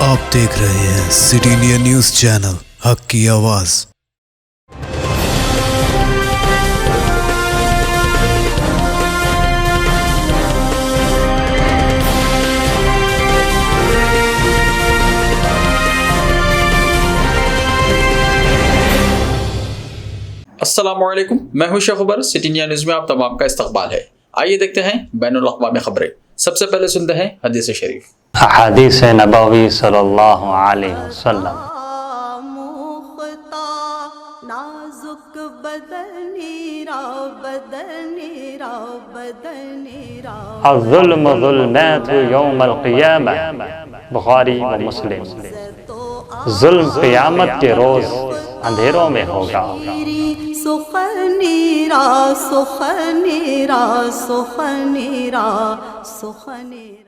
आप देख रहे हैं सिटी इंडिया न्यूज़ चैनल, हक की आवाज़। अस्सलामुअलैकुम, मैं हूं शेख उबर। सिटी इंडिया न्यूज़ में आप तमाम का इस्तकबाल है। आइए देखते हैं बैनुल अक़वामी खबरें। सबसे पहले सुनते हैं हदीस शरीफ। हदीस नबवी सल्लल्लाहु अलैहि वसल्लम। अज़्ज़ुल्मु ज़ुल्मातु यौमल क़ियामह, बुखारी व मुस्लिम। जुल्म क़यामत के रोज अंधेरों में होगा।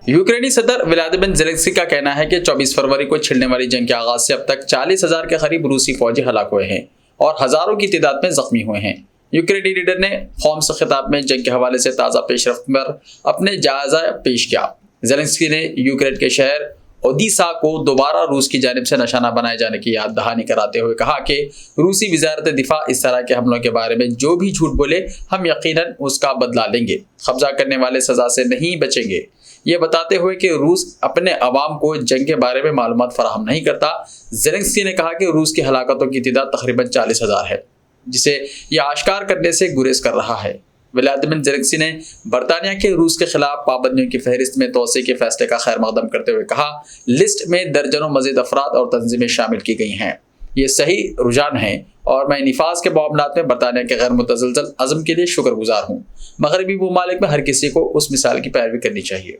यूक्रेनी सदर व्लादिमीर ज़ेलेंस्की का कहना है कि 24 फरवरी को छिड़ने वाली जंग के आगाज से अब तक 40,000 के करीब रूसी फौजी हलाक हुए हैं और हजारों की तादाद में जख्मी हुए हैं। यूक्रेनी लीडर ने कौम से खिताब में जंग के हवाले से ताज़ा पेशरफ्त पर अपने जायजा पेश किया। ज़ेलेंस्की ने यूक्रेन के शहर ओदीसा को दोबारा रूस की जानिब से निशाना बनाए जाने की याद दहानी कराते हुए कहा कि रूसी वजारत दिफा इस तरह के हमलों के बारे में जो भी झूठ बोले हम यकीनन उसका बदला लेंगे। कब्जा करने वाले सजा से नहीं बचेंगे। ये बताते हुए कि रूस अपने अवाम को जंग के बारे में मालूमात फराहम नहीं करता, ज़ेलेंस्की ने कहा कि रूस की हलाकतों की तादाद तकरीबन 40,000 है, जिसे यह आश्कार करने से गुरेज कर रहा है। व्लादिमीर ज़ेलेंस्की ने बरतानिया के रूस के खिलाफ पाबंदियों की फहरिस्त में तोसी के फैसले का खैर मकदम करते हुए कहा, लिस्ट में दर्जनों मजीद अफराद और तंजीमें शामिल की गई हैं। ये सही रुझान है और मैं निफाज के मामलात में बरतानिया के गैर मुतज़लज़ल अज़्म के लिए शुक्रगुजार हूँ। मगरबी ममालिक में हर किसी को उस मिसाल की पैरवी करनी चाहिए।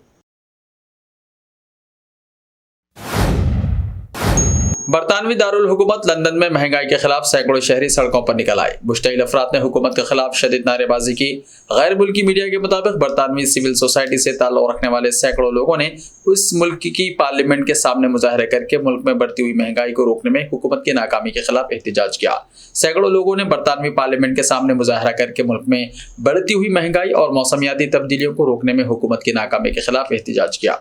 बरतानवी दारुल हुकूमत लंदन में महंगाई के खिलाफ सैकड़ों शहरी सड़कों पर निकल आए। मुश्तइल अफराद ने हुकूमत के खिलाफ शदीद नारेबाजी की। गैर मुल्की मीडिया के मुताबिक बरतानवी सिविल सोसाइटी से ताल्लुक़ रखने वाले सैकड़ों लोगों ने उस मुल्क की पार्लियामेंट के सामने मुजाहरे करके मुल्क में बढ़ती हुई महंगाई को रोकने में हुकूमत की नाकामी के खिलाफ एहतजाज किया। सैकड़ों लोगों ने बरतानवी पार्लियामेंट के सामने मुजाहरा करके मुल्क में बढ़ती हुई महंगाई और मौसमियाती तब्दीलियों को रोकने में हुकूमत की नाकामी के खिलाफ एहतजाज किया।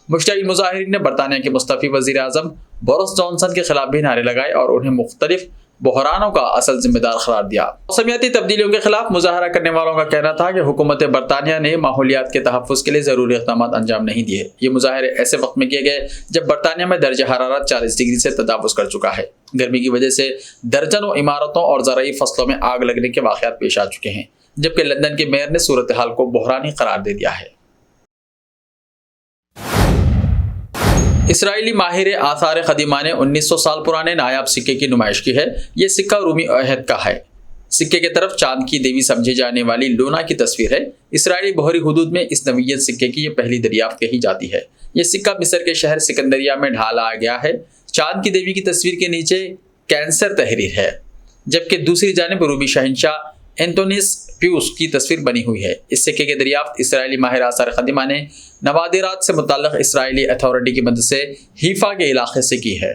मुश्तइल मुजाहिरीन ने बरतानिया के मुस्तफ़ी वज़ीर आज़म बोरिस जॉनसन के खिलाफ भी नारे लगाए और उन्हें मुख्तलिफ बहरानों का असल जिम्मेदार करार दिया। मौसमियाती तब्दीलियों के खिलाफ मुजाहरा करने वालों का कहना था कि हुकूमत बरतानिया ने माहौलियात के तहफ़्फ़ुज़ के लिए ज़रूरी इक़दाम अंजाम नहीं दिए। ये मुजाहरे ऐसे वक्त में किए गए जब बरतानिया में दर्ज हरारत 40 डिग्री से तजावुज़ कर चुका है। गर्मी की वजह से दर्जनों इमारतों और ज़राई फसलों में आग लगने के वाक़यात पेश आ चुके हैं, जबकि लंदन के मेयर ने सूरत हाल को बहरानी करार दे दिया है। इसराइली माहिर आसार क़दीमा ने 1900 साल पुराने नायाब सिक्के की नुमाइश की है। ये सिक्का रूमी अहद का है। सिक्के की तरफ चांद की देवी समझी जाने वाली लोना की तस्वीर है। इसराइली बहरी हुदूद में इस नवीयत सिक्के की यह पहली दरियाफ्त कही जाती है। यह सिक्का मिस्र के शहर सिकंदरिया में ढाला गया है। चांद की देवी की तस्वीर के नीचे कैंसर तहरीर है, जबकि दूसरी जानिब रूमी शहंशाह एंटोनिस प्यूस की तस्वीर बनी हुई है। इस सिक्के की दरियाफ्त इसराइली माहिर आसार क़दीमा ने नवादिरात से मुतल्लक़ इसराइली अथॉरिटी की मदद से हीफा के इलाके से की है।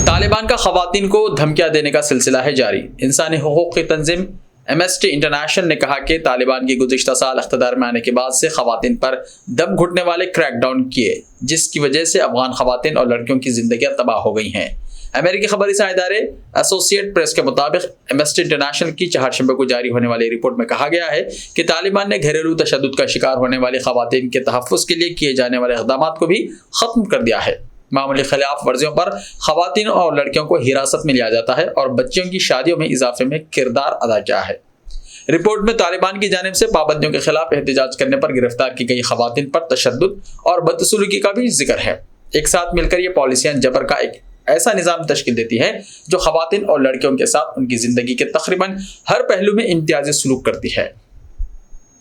तालिबान का ख़वातीन को धमकियां देने का सिलसिला है जारी। इंसानी हुकूक़ की तंजीम एमनेस्टी इंटरनेशनल ने कहा कि तालिबान की गुज़िश्ता साल इक़्तिदार में आने के बाद से ख़वातीन पर दम घुटने वाले क्रैकडाउन किए, जिसकी वजह से अफगान ख़वातीन और लड़कियों की ज़िंदगियाँ तबाह हो गई हैं। अमेरिकी खबरी इदारे एसोसिएट प्रेस के मुताबिक एमनेस्टी इंटरनेशनल की चहारशंबे को जारी होने वाली रिपोर्ट में कहा गया है कि तालिबान ने घरेलू तशद्दुद का शिकार होने वाली ख़वातीन के तहफ़्फ़ुज़ के लिए किए जाने वाले इक़दामात को भी ख़त्म कर दिया है। मामूली खिलाफ वर्जियों पर ख़वातीन और लड़कियों को हिरासत में लिया जाता है और बच्चियों की शादियों में इजाफे में किरदार अदा किया है। रिपोर्ट में तालिबान की जानिब से पाबंदियों के खिलाफ एहतजाज करने पर गिरफ्तार की गई ख़वातीन पर तशद्दुद और बदसलूकी का भी जिक्र है। एक साथ मिलकर ये पॉलिसियाँ जबर का एक ऐसा निज़ाम तश्कील देती है जो ख़वातीन और लड़कियों के साथ उनकी ज़िंदगी के तकरीबन हर पहलू में इम्तियाज़ी सलूक करती है।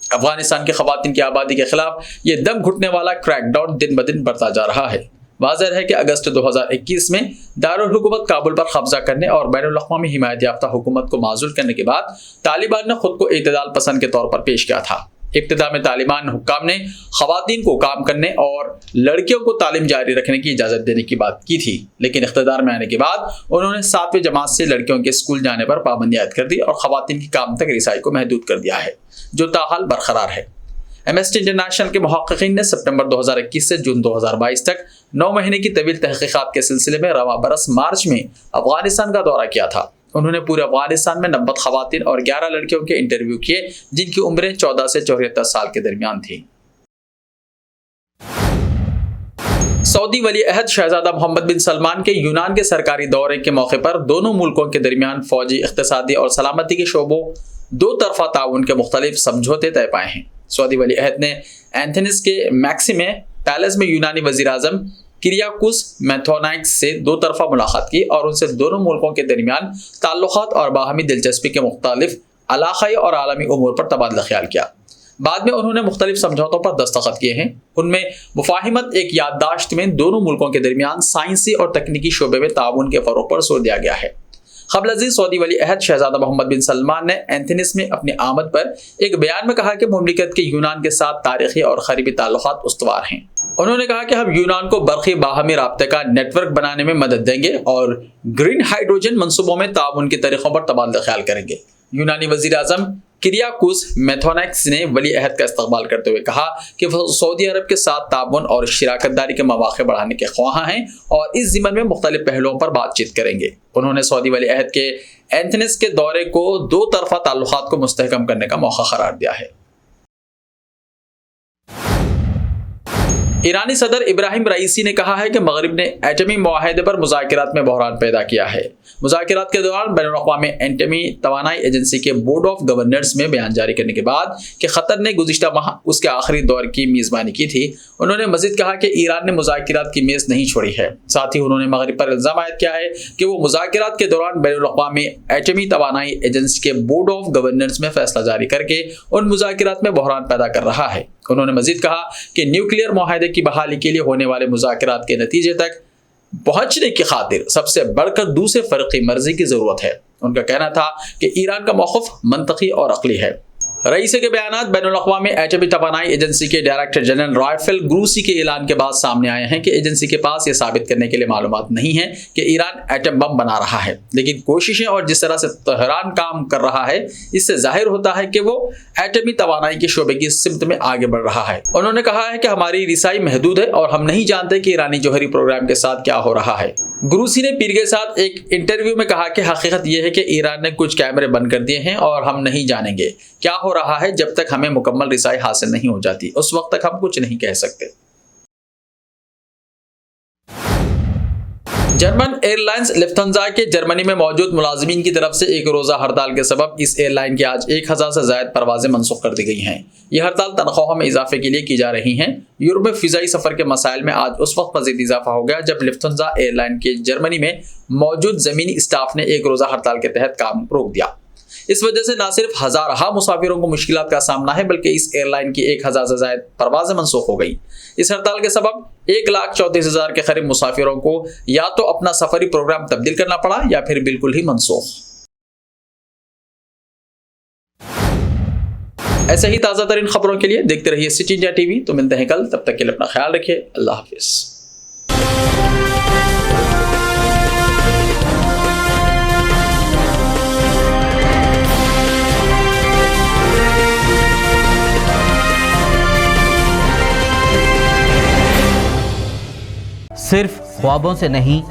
अफगानिस्तान की ख़वातीन की आबादी के खिलाफ ये दम घुटने वाला क्रैकडाउन दिन ब दिन बढ़ता जा रहा है। वाज़ेह है कि अगस्त 2021 में दारुल हुकूमत काबुल पर कब्जा करने और बैनुल अक़वामी हिमायत याफ्ता हुकूमत को माज़ूल करने के बाद तालिबान ने खुद को इत्तेदाल पसंद के तौर पर पेश किया था। इब्तिदा में तालिबान हुक्काम ने ख़वातीन को काम करने और लड़कियों को तालीम जारी रखने की इजाज़त देने की बात की थी, लेकिन इख्तिदार में आने के बाद उन्होंने 7वीं जमात से लड़कियों के स्कूल जाने पर पाबंदी आयद कर दी और ख़वातीन की काम तक रिसाई को महदूद कर दिया है, जो ताहाल बरकरार है। एमएसटी इंटरनेशनल के मुहक्किकीन ने सितंबर 2021 से जून 2022 तक 9 महीने की तवील तहकीकात के सिलसिले में रवा बरस मार्च में अफगानिस्तान का दौरा किया था। उन्होंने पूरे अफगानिस्तान में 90 खवातीन और 11 लड़कियों के इंटरव्यू किए जिनकी उम्रें 14 से 74 साल के दरमियान थी। सऊदी वली अहद शहजादा मोहम्मद बिन सलमान के यूनान के सरकारी दौरे के मौके पर दोनों मुल्कों के दरमियान फौजी, इक़्तिसादी और सलामती के शोबों दो तरफा ताउन के मुख्तलिफ समझौते तय पाए हैं। सऊदी वली अहद ने एथेंस के मैक्सिमे पैलेस में यूनानी वज़ीर आज़म किरियाकुस मैथोनाइक्स से दो तरफा मुलाकात की और उनसे दोनों मुल्कों के दरमियान ताल्लुकात और बाहमी दिलचस्पी के मुख्तलिफ इलाक़ाई और आलमी उमूर पर तबादला ख्याल किया। बाद में उन्होंने मुख्तलिफ समझौतों पर दस्तखत किए हैं। उनमें मुफाहिमत एक याददाश्त में दोनों मुल्कों के दरमियान साइंसी और तकनीकी शोबे में ताउन के फ़रोग़ पर जोर दिया गया है। क़ब्ल अज़ीज़ सऊदी वली अहद शहजादा मोहम्मद बिन सलमान ने एथेंस में अपनी आमद पर एक बयान में कहा कि मुमलिकत के यूनान के साथ तारीख़ी और क़रीबी ताल्लुकात उस्तवार हैं। उन्होंने कहा कि हम यूनान को बरक़ी बाहमी राब्ते का नेटवर्क बनाने में मदद देंगे और ग्रीन हाइड्रोजन मनसूबों में ताउन के तरीक़ों पर तबादला ख्याल करेंगे। यूनानी वज़ीर आज़म किरियाकुस मैथोनाइक्स ने वली अहद का इस्तकबाल करते हुए कहा कि वह सऊदी अरब के साथ ताउन और शिराकतदारी के मौक़े बढ़ाने के ख्वाह हैं और इस ज़िम्मन में मुख्तलिफ पहलुओं पर बातचीत करेंगे। उन्होंने सऊदी वली अहद के एथेंस के दौरे को दो तरफा ताल्लुकात को मुस्तहकम करने का मौका करार दिया है। ईरानी सदर इब्राहिम रईसी ने कहा है कि मगरिब ने एटमी मुआहदे पर मुज़ाकरात में बहरान पैदा किया है। मुज़ाकरात के दौरान बैनुल-अक़वामी एटमी तवानाई एजेंसी के बोर्ड ऑफ गवर्नर्स में बयान जारी करने के बाद कि क़तर ने गुज़िश्ता माह उसके आखिरी दौर की मेज़बानी की थी, उन्होंने मज़ीद कहा कि ईरान ने मुज़ाकरात की मेज़ नहीं छोड़ी है। साथ ही उन्होंने मगरिब पर इल्ज़ाम आयद किया है कि वो मुज़ाकरात के दौरान बैनुल-अक़वामी एटमी तवानाई एजेंसी के बोर्ड ऑफ गवर्नर्स में फैसला जारी करके उन मुज़ाकरात में बहरान पैदा कर रहा है। उन्होंने मज़ीद कहा कि न्यूक्लियर मुआहदे की बहाली के लिए होने वाले मुज़ाकरात के नतीजे तक पहुंचने की खातिर सबसे बढ़कर दूसरे फ़र्क़ी मर्जी की ज़रूरत है। उनका कहना था कि ईरान का मौक़िफ़ मंतकी और अक़ली है। रईस के बयानात बैनुल-अक़वामी एटमी तवानाई एजेंसी के डायरेक्टर जनरल राफेल ग्रोसी के ऐलान के बाद सामने आए हैं कि एजेंसी के पास ये साबित करने के लिए मालूमात नहीं है कि ईरान एटम बम बना रहा है, लेकिन कोशिशें और जिस तरह से तेहरान काम कर रहा है इससे जाहिर होता है कि वो एटमी तवानाई के शोबे की सिमत में आगे बढ़ रहा है। उन्होंने कहा है कि हमारी रिसाई महदूद है और हम नहीं जानते कि ईरानी जौहरी प्रोग्राम के साथ क्या हो रहा है। ग्रोसी ने पीर के साथ एक इंटरव्यू में कहा कि हकीकत यह है कि ईरान ने कुछ कैमरे बंद कर दिए हैं और हम नहीं जानेंगे क्या हो रहा है जब तक हमें मुकम्मल रिसाई हासिल नहीं हो जाती, उस वक्त तक हम कुछ नहीं कह सकते। जर्मन एयरलाइंस लुफ्थांसा के जर्मनी में मौजूद मुलाजिमीन की तरफ से एक रोज़ा हड़ताल के सबब इस एयरलाइन की आज 1000 से ज़ायद परवाजें मनसूख कर दी गई हैं। यह हड़ताल तनख्वाहों में इजाफे के लिए की जा रही हैं। यूरोप में फ़िज़ाई सफ़र के मसाइल में आज उस वक्त मज़ीद इजाफा हो गया जब लुफ्थांसा एयरलाइन के जर्मनी में मौजूद ज़मीनी स्टाफ ने एक रोज़ा हड़ताल के तहत काम रोक दिया। इस वजह से न सिर्फ हज़ारहा मुसाफिरों को मुश्किलात का सामना है बल्कि इस एयरलाइन की 1000 से ज़ायद परवाजें मनसूख हो गई। इस हड़ताल के सबब 1,34,000 के करीब मुसाफिरों को या तो अपना सफरी प्रोग्राम तब्दील करना पड़ा या फिर बिल्कुल ही मनसूख। ऐसे ही ताज़ा तरीन खबरों के लिए देखते रहिए सिटी इंडिया टीवी। तो मिलते हैं कल, तब तक के लिए अपना ख्याल रखिए। अल्लाह हाफिज़। सिर्फ ख्वाबों से नहीं,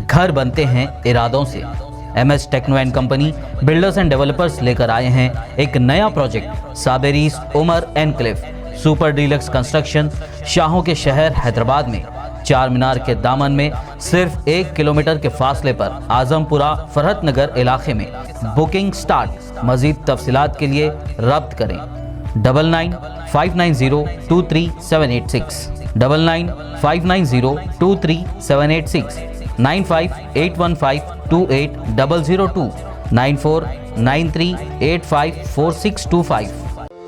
घर बनते हैं इरादों से। MS techno and company builders and developers लेकर आए हैं एक नया प्रोजेक्ट साबेरीज Umar enclave super deluxe construction. शाहों के शहर हैदराबाद में चार मीनार के दामन में सिर्फ 1 किलोमीटर के फासले पर आजमपुरा फरहत नगर इलाके में बुकिंग स्टार्ट। मजीद तफसीलात के लिए रब्त करें 9959023786 9959023786 9581528002 9493854625।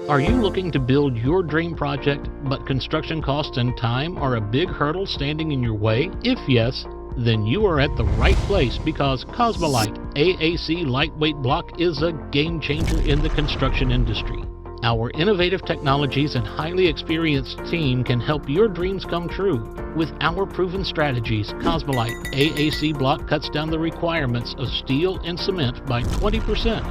Are you looking to build your dream project, but construction costs and time are a big hurdle standing in your way? If yes, then you are at the right place because Cosmolite AAC lightweight block is a game changer in the construction industry. Our innovative technologies and highly experienced team can help your dreams come true. With our proven strategies, Cosmolite AAC block cuts down the requirements of steel and cement by 20%.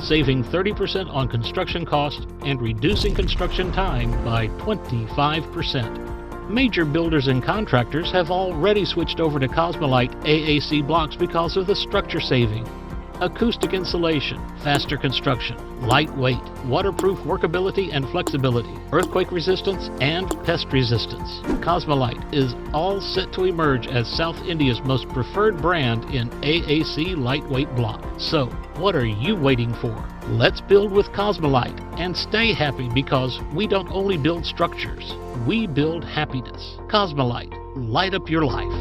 saving 30% on construction costs and reducing construction time by 25%. Major builders and contractors have already switched over to Cosmolite AAC blocks because of the structure saving. Acoustic insulation, faster construction, lightweight, waterproof workability and flexibility, earthquake resistance, and pest resistance. Cosmolite is all set to emerge as South India's most preferred brand in AAC lightweight block. So, what are you waiting for? Let's build with Cosmolite and stay happy, because we don't only build structures, we build happiness. Cosmolite, light up your life.